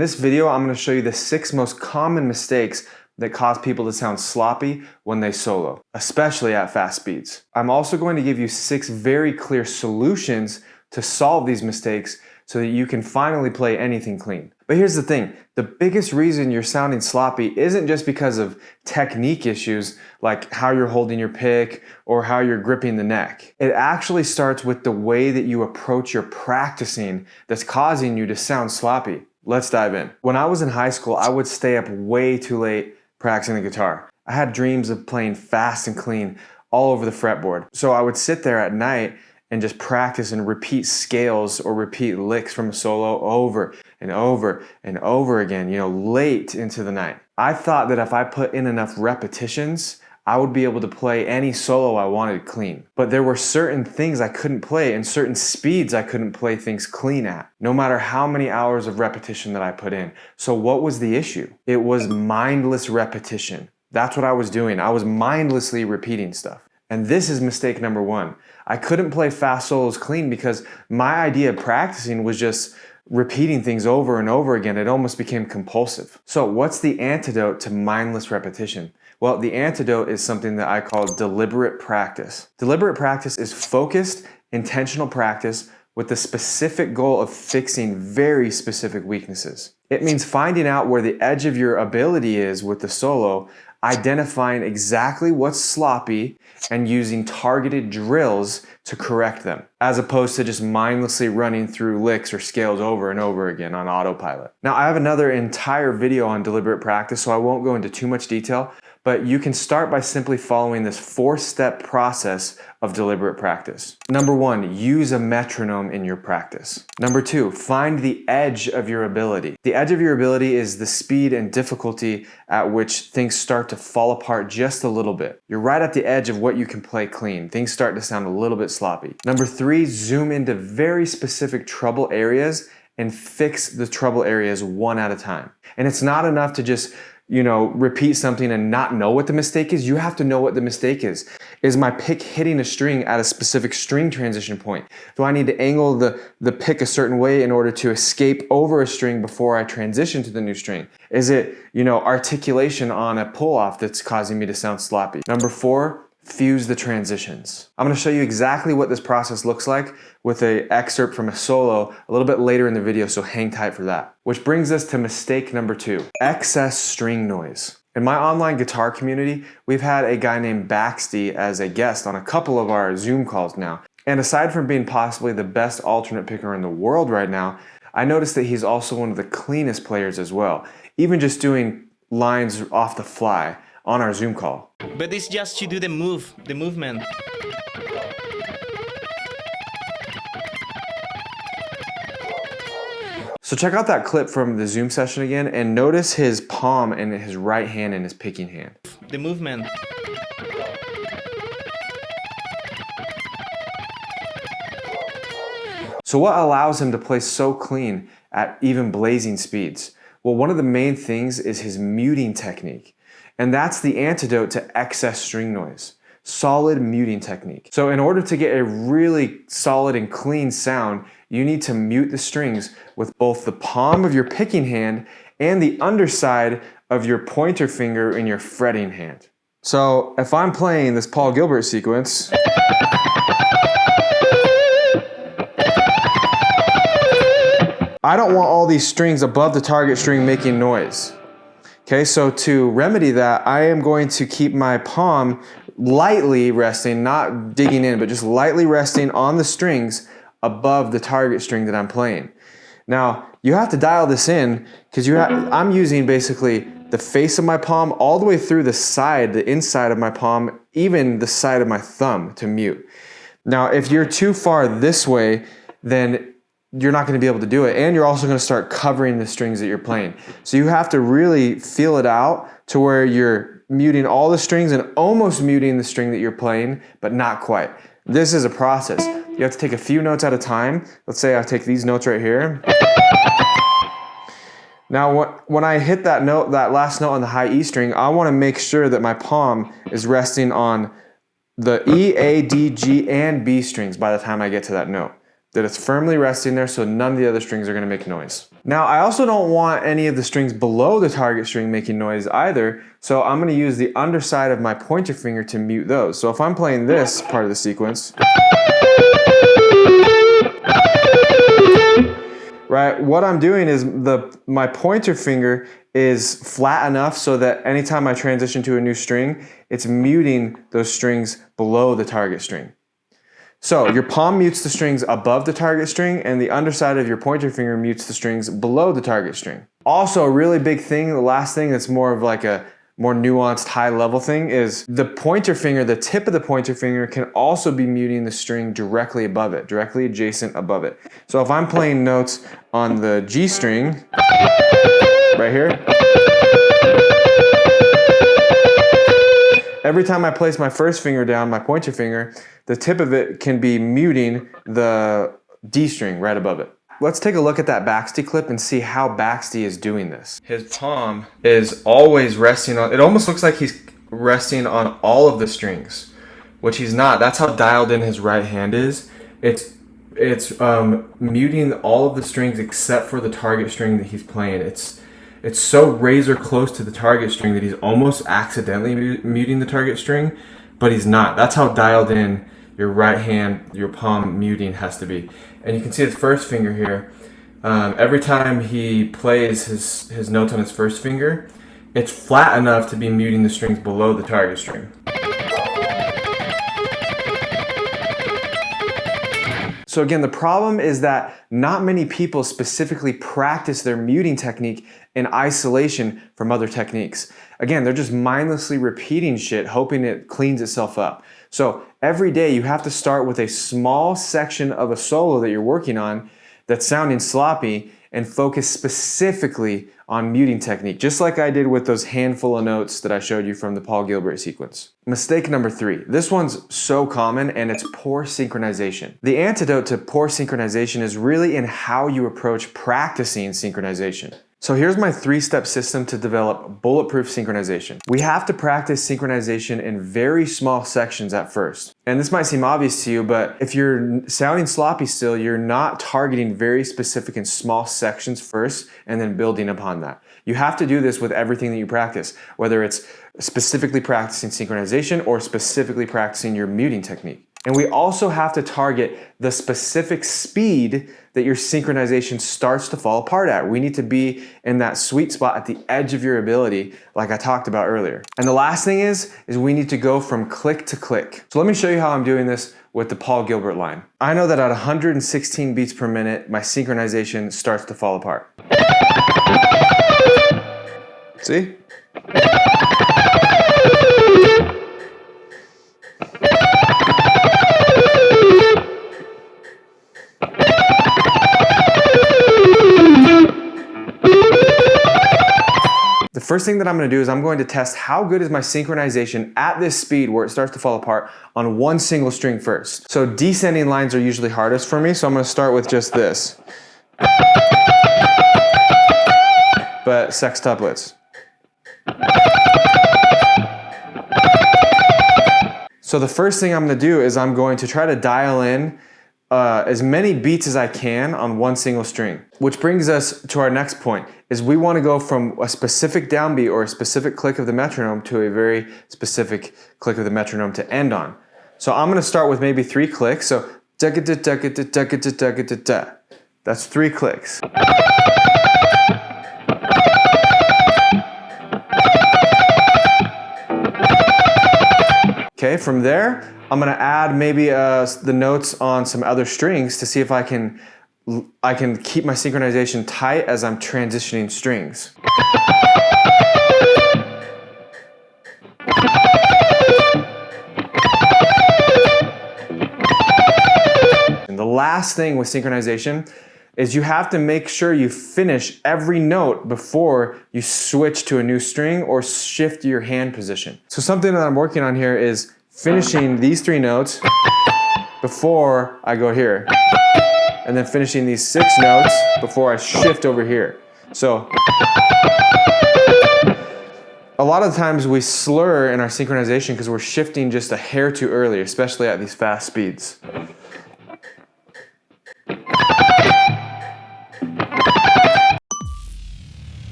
this video, I'm going to show you the 6 most common mistakes that cause people to sound sloppy when they solo, especially at fast speeds. I'm also going to give you 6 very clear solutions to solve these mistakes so that you can finally play anything clean. But here's the thing, the biggest reason you're sounding sloppy isn't just because of technique issues like how you're holding your pick or how you're gripping the neck. It actually starts with the way that you approach your practicing that's causing you to sound sloppy. Let's dive in. When I was in high school, I would stay up way too late practicing the guitar. I had dreams of playing fast and clean all over the fretboard. So I would sit there at night and just practice and repeat scales or repeat licks from a solo over and over and over again, late into the night. I thought that if I put in enough repetitions, I would be able to play any solo I wanted clean. But there were certain things I couldn't play and certain speeds I couldn't play things clean at, no matter how many hours of repetition that I put in. So what was the issue? It was mindless repetition. That's what I was doing. I was mindlessly repeating stuff. And this is mistake number 1. I couldn't play fast solos clean because my idea of practicing was just repeating things over and over again. It almost became compulsive. So what's the antidote to mindless repetition? Well, the antidote is something that I call deliberate practice. Deliberate practice is focused, intentional practice with the specific goal of fixing very specific weaknesses. It means finding out where the edge of your ability is with the solo, identifying exactly what's sloppy, and using targeted drills to correct them, as opposed to just mindlessly running through licks or scales over and over again on autopilot. Now, I have another entire video on deliberate practice, so I won't go into too much detail, but you can start by simply following this 4-step process of deliberate practice. Number 1, use a metronome in your practice. Number 2, find the edge of your ability. The edge of your ability is the speed and difficulty at which things start to fall apart just a little bit. You're right at the edge of what you can play clean. Things start to sound a little bit sloppy. Number 3, zoom into very specific trouble areas and fix the trouble areas one at a time. And it's not enough to just repeat something and not know what the mistake is. You have to know what the mistake is. Is my pick hitting a string at a specific string transition point? Do I need to angle the pick a certain way in order to escape over a string before I transition to the new string? Is it, articulation on a pull-off that's causing me to sound sloppy? Number 4, fuse the transitions. I'm going to show you exactly what this process looks like with an excerpt from a solo a little bit later in the video, so hang tight for that. Which brings us to mistake number 2, excess string noise. In my online guitar community, we've had a guy named Baxty as a guest on a couple of our Zoom calls now. And aside from being possibly the best alternate picker in the world right now, I noticed that he's also one of the cleanest players as well, even just doing lines off the fly on our Zoom call. But it's just to do the movement. So check out that clip from the Zoom session again and notice his palm and his right hand in his picking hand. The movement. So what allows him to play so clean at even blazing speeds? Well, one of the main things is his muting technique. And that's the antidote to excess string noise. Solid muting technique. So in order to get a really solid and clean sound, you need to mute the strings with both the palm of your picking hand and the underside of your pointer finger in your fretting hand. So if I'm playing this Paul Gilbert sequence, I don't want all these strings above the target string making noise. Okay, so to remedy that, I am going to keep my palm lightly resting, not digging in, but just lightly resting on the strings above the target string that I'm playing. Now, you have to dial this in because I'm using basically the face of my palm all the way through the side, the inside of my palm, even the side of my thumb to mute. Now, if you're too far this way, then you're not going to be able to do it, and you're also going to start covering the strings that you're playing. So you have to really feel it out to where you're muting all the strings and almost muting the string that you're playing, but not quite. This is a process. You have to take a few notes at a time. Let's say I take these notes right here. Now, when I hit that note, that last note on the high E string, I want to make sure that my palm is resting on the E, A, D, G, and B strings by the time I get to that note. that it's firmly resting there so none of the other strings are going to make noise. Now, I also don't want any of the strings below the target string making noise either, so I'm going to use the underside of my pointer finger to mute those. So if I'm playing this part of the sequence, right, what I'm doing is my pointer finger is flat enough so that anytime I transition to a new string, it's muting those strings below the target string. So your palm mutes the strings above the target string and the underside of your pointer finger mutes the strings below the target string. Also, a really big thing, the last thing that's more of like a more nuanced high level thing is the pointer finger, the tip of the pointer finger can also be muting the string directly above it, directly adjacent above it. So if I'm playing notes on the G string, right here, every time I place my first finger down, my pointer finger, the tip of it can be muting the D string right above it. Let's take a look at that Baxty clip and see how Baxty is doing this. His palm is always resting on, it almost looks like he's resting on all of the strings, which he's not. That's how dialed in his right hand is. It's muting all of the strings except for the target string that he's playing. It's so razor close to the target string that he's almost accidentally muting the target string, but he's not. That's how dialed in your right hand, your palm muting has to be. And you can see his first finger here. Every time he plays his notes on his first finger, it's flat enough to be muting the strings below the target string. So again, the problem is that not many people specifically practice their muting technique in isolation from other techniques. Again, they're just mindlessly repeating shit, hoping it cleans itself up. So every day you have to start with a small section of a solo that you're working on that's sounding sloppy and focus specifically on muting technique, just like I did with those handful of notes that I showed you from the Paul Gilbert sequence. Mistake number 3. This one's so common, and it's poor synchronization. The antidote to poor synchronization is really in how you approach practicing synchronization. So here's my 3-step system to develop bulletproof synchronization. We have to practice synchronization in very small sections at first. And this might seem obvious to you, but if you're sounding sloppy still, you're not targeting very specific and small sections first and then building upon that. You have to do this with everything that you practice, whether it's specifically practicing synchronization or specifically practicing your muting technique. And we also have to target the specific speed that your synchronization starts to fall apart at. We need to be in that sweet spot at the edge of your ability, like I talked about earlier. And the last thing is we need to go from click to click. So let me show you how I'm doing this with the Paul Gilbert line. I know that at 116 beats per minute, my synchronization starts to fall apart. See? The first thing that I'm going to do is I'm going to test how good is my synchronization at this speed where it starts to fall apart on one single string first. So descending lines are usually hardest for me, so I'm going to start with just this. But sextuplets. So the first thing I'm going to do is I'm going to try to dial in as many beats as I can on one single string. Which brings us to our next point, is we want to go from a specific downbeat or a specific click of the metronome to a very specific click of the metronome to end on. So I'm going to start with maybe 3 clicks. So that's 3 clicks. Okay, from there, I'm gonna add maybe the notes on some other strings to see if I can keep my synchronization tight as I'm transitioning strings. And the last thing with synchronization is you have to make sure you finish every note before you switch to a new string or shift your hand position. So something that I'm working on here is finishing these 3 notes before I go here, and then finishing these 6 notes before I shift over here. So a lot of times we slur in our synchronization because we're shifting just a hair too early, especially at these fast speeds.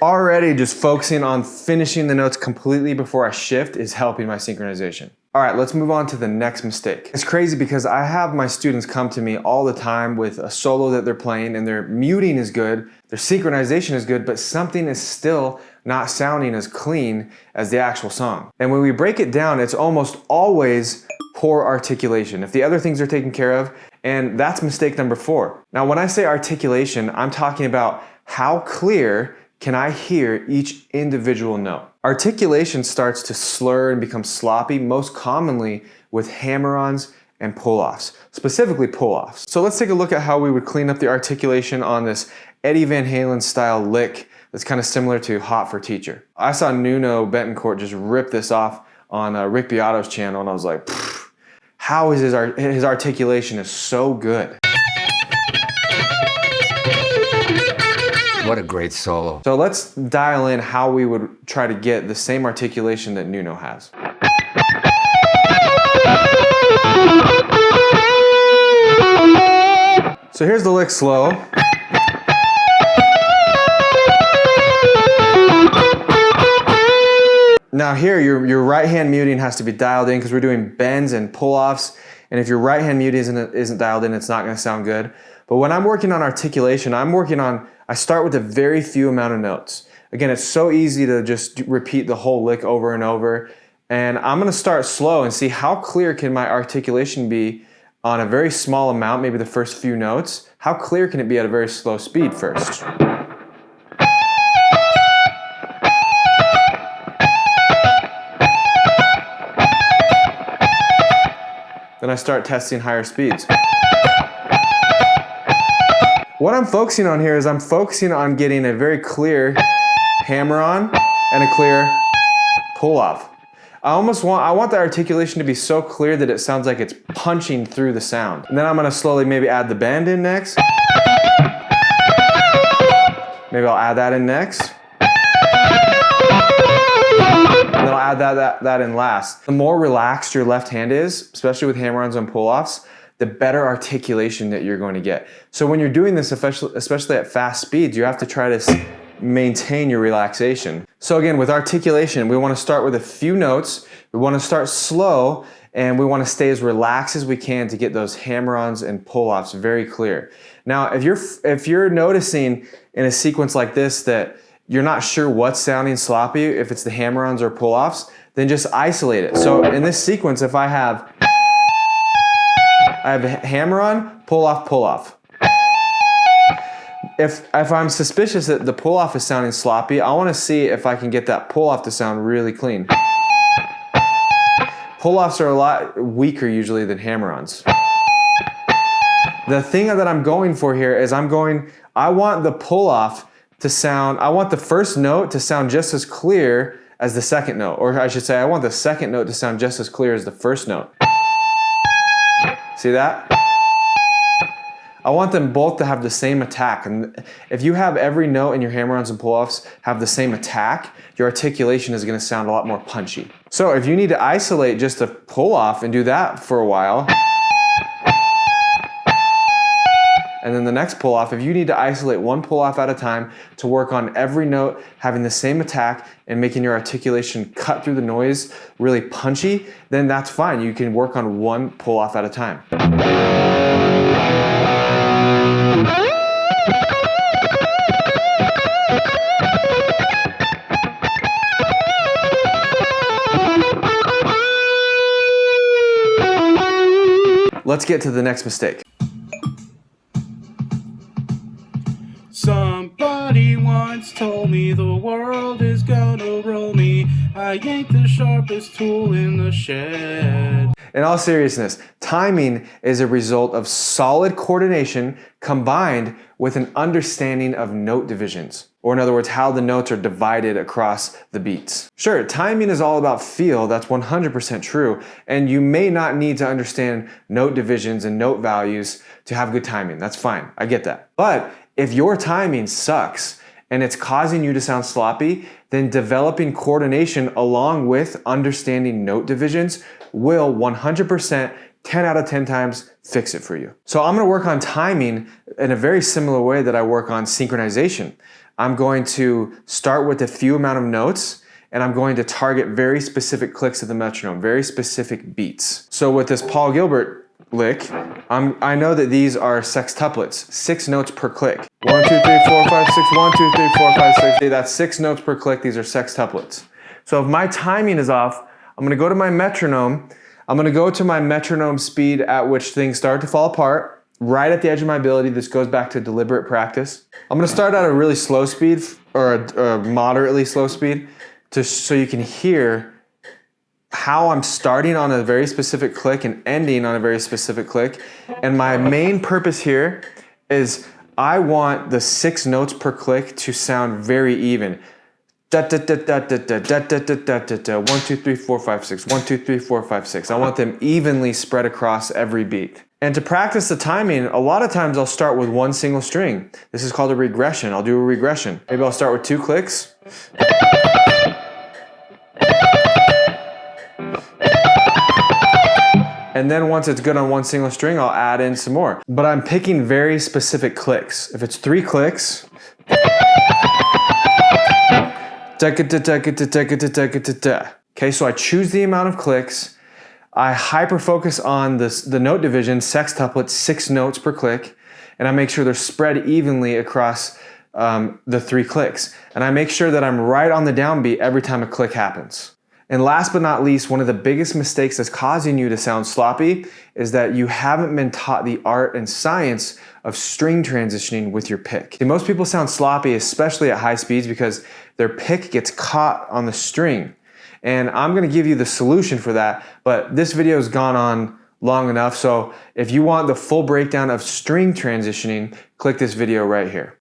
Already just focusing on finishing the notes completely before I shift is helping my synchronization. All right, let's move on to the next mistake. It's crazy because I have my students come to me all the time with a solo that they're playing and their muting is good, their synchronization is good, but something is still not sounding as clean as the actual song. And when we break it down, it's almost always poor articulation. If the other things are taken care of, and that's mistake number 4. Now, when I say articulation, I'm talking about how clear can I hear each individual note. Articulation starts to slur and become sloppy, most commonly with hammer-ons and pull-offs, specifically pull-offs. So let's take a look at how we would clean up the articulation on this Eddie Van Halen style lick that's kind of similar to Hot for Teacher. I saw Nuno Betancourt just rip this off on Rick Beato's channel, and I was like, how is his articulation is so good. What a great solo. So let's dial in how we would try to get the same articulation that Nuno has. So here's the lick slow. Now here, your right hand muting has to be dialed in because we're doing bends and pull-offs. And if your right hand muting isn't dialed in, it's not going to sound good. But when I'm working on articulation, I start with a very few amount of notes. Again, it's so easy to just repeat the whole lick over and over. And I'm going to start slow and see how clear can my articulation be on a very small amount, maybe the first few notes. How clear can it be at a very slow speed first? Then I start testing higher speeds. What I'm focusing on here is I'm focusing on getting a very clear hammer-on and a clear pull-off. I want the articulation to be so clear that it sounds like it's punching through the sound. And then I'm gonna slowly maybe add the bend in next. Maybe I'll add that in next. And then I'll add that in last. The more relaxed your left hand is, especially with hammer-ons and pull-offs, the better articulation that you're going to get. So when you're doing this, especially at fast speeds, you have to try to maintain your relaxation. So again, with articulation, we want to start with a few notes. We want to start slow, and we want to stay as relaxed as we can to get those hammer-ons and pull-offs very clear. Now, if you're noticing in a sequence like this that you're not sure what's sounding sloppy, if it's the hammer-ons or pull-offs, then just isolate it. So in this sequence, if I have a hammer-on, pull-off, pull-off. If I'm suspicious that the pull-off is sounding sloppy, I want to see if I can get that pull-off to sound really clean. Pull-offs are a lot weaker usually than hammer-ons. The thing that I'm going for here is I want the pull-off to sound, I want the first note to sound just as clear as the second note. Or I should say, I want the second note to sound just as clear as the first note. See that? I want them both to have the same attack. And if you have every note in your hammer-ons and pull-offs have the same attack, your articulation is going to sound a lot more punchy. So if you need to isolate just a pull-off and do that for a while, and then the next pull-off, if you need to isolate one pull-off at a time to work on every note having the same attack and making your articulation cut through the noise really punchy, then that's fine. You can work on one pull-off at a time. Let's get to the next mistake. Somebody once told me the world is gonna roll me. I ain't the sharpest tool in the shed. In all seriousness, timing is a result of solid coordination combined with an understanding of note divisions. Or in other words, how the notes are divided across the beats. Sure, timing is all about feel, that's 100% true, and you may not need to understand note divisions and note values to have good timing. That's fine, I get that. But if your timing sucks and it's causing you to sound sloppy, then developing coordination along with understanding note divisions will 100%, 10 out of 10 times fix it for you. So I'm gonna work on timing in a very similar way that I work on synchronization. I'm going to start with a few amount of notes, and I'm going to target very specific clicks of the metronome, very specific beats. So with this Paul Gilbert lick, I know that these are sextuplets, 6 notes per click. 1, 2, 3, 4, 5, 6, 1, 2, 3, 4, 5, 6. That's 6 notes per click. These are sextuplets. So if my timing is off, I'm gonna go to my metronome. I'm gonna go to my metronome speed at which things start to fall apart, right at the edge of my ability. This goes back to deliberate practice. I'm gonna start at a really slow speed, or a moderately slow speed, so you can hear how I'm starting on a very specific click and ending on a very specific click. And my main purpose here is I want the 6 notes per click to sound very even. Da da da da da da da da da da da da. 1, 2, 3, 4, 5, 6. 1, 2, 3, 4, 5, 6. I want them evenly spread across every beat. And to practice the timing, a lot of times I'll start with one single string. This is called a regression. I'll do a regression. Maybe I'll start with 2 clicks. And then once it's good on one single string, I'll add in some more. But I'm picking very specific clicks. If it's 3 clicks, okay, so I choose the amount of clicks. I hyper focus on the note division, sextuplets, 6 notes per click, and I make sure they're spread evenly across the 3 clicks. And I make sure that I'm right on the downbeat every time a click happens. And last but not least, one of the biggest mistakes that's causing you to sound sloppy is that you haven't been taught the art and science of string transitioning with your pick. See, most people sound sloppy, especially at high speeds, because their pick gets caught on the string. And I'm gonna give you the solution for that, but this video has gone on long enough, so if you want the full breakdown of string transitioning, click this video right here.